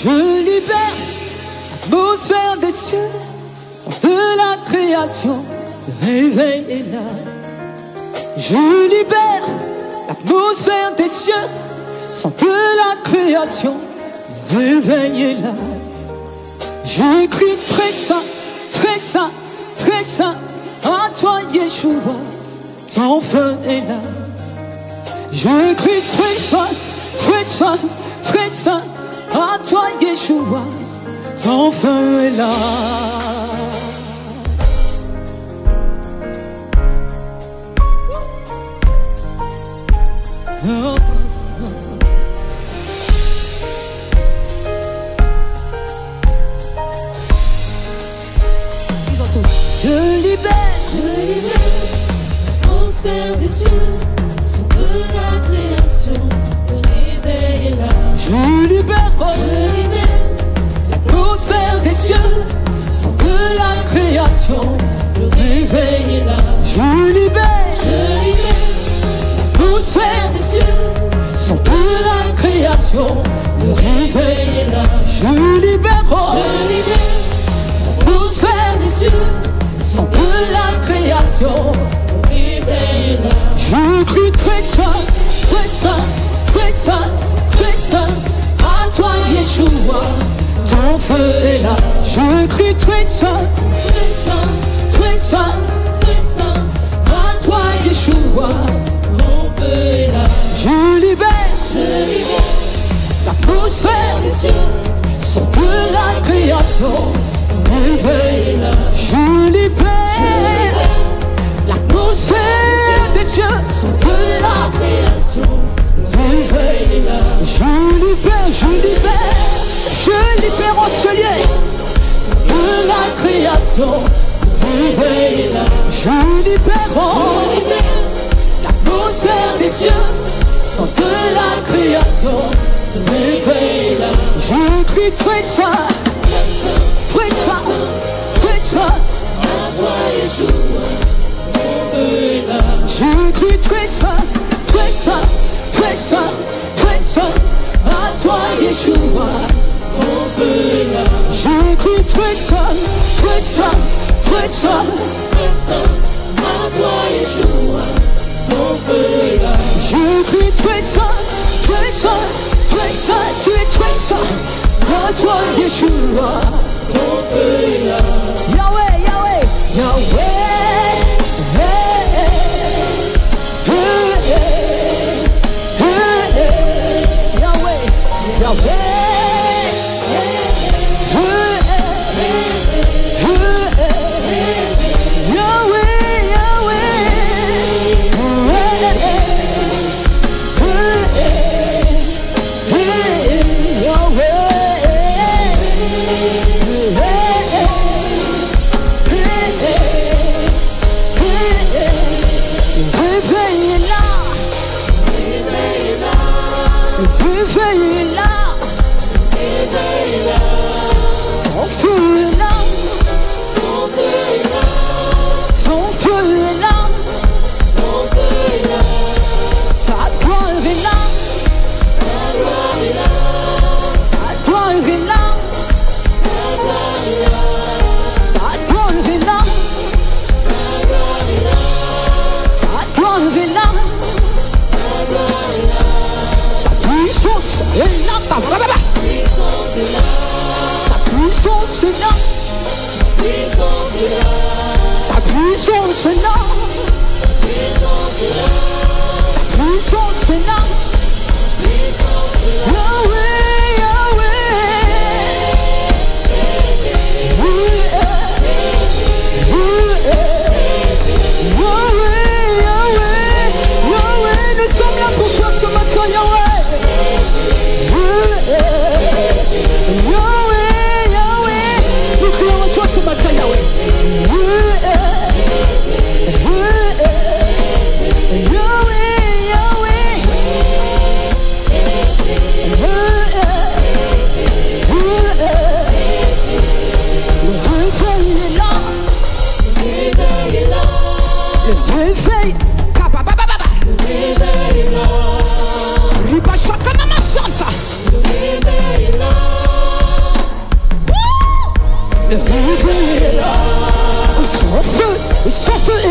Je libère l'atmosphère des cieux, son de la création, le réveil est là. Je libère l'atmosphère des cieux, son de la création, le réveil est là. Je crie très saint, très saint, très saint, à toi Yeshua, ton feu est là. Je crie très saint, très saint, très saint, à toi Yeshua, ton feu est là. Oh. Je libère l'atmosphère des cieux, son de la création, le réveil est là. Je libère l'atmosphère des cieux, son de la création, le réveil est là. Je libère l'atmosphère des cieux, son de la création, le réveil est là. Je libère l'atmosphère des cieux, son de la création, le réveil est là. Je crie très saint, très saint, très saint, très saint, à toi Yeshua, ton feu est là. Je crie très saint, très saint, très saint, très saint, à toi Yeshua, ton feu est là. Je libère l'atmosphère des cieux, son de la création, le réveil est là. Je libère l'atmosphère des cieux, son de la création, le réveil est là. Je libère en ce lieu de la création, le réveil est là. Je libère l'atmosphère des cieux, son de la création, le réveil est là. Je crie très saint, très saint, très saint, À toi Yeshua, ton feu est là. je crie très saint, très saint, très saint, très saint, à toi Yeshua, Ton feu est là. je crie très saint, très saint, très saint, Très saint, à toi Yeshua, ton feu est là. je crie très saint, très saint, très saint, tu es très saint, à toi Yeshua, Ton feu est là. Yahweh, Yahweh, Yahweh, Yahweh, Yahweh.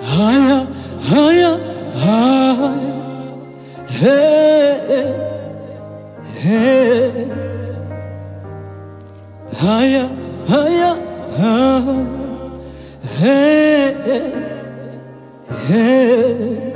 Haya, haya, haya, hey, hey. Haya, haya, haya, hey, hey.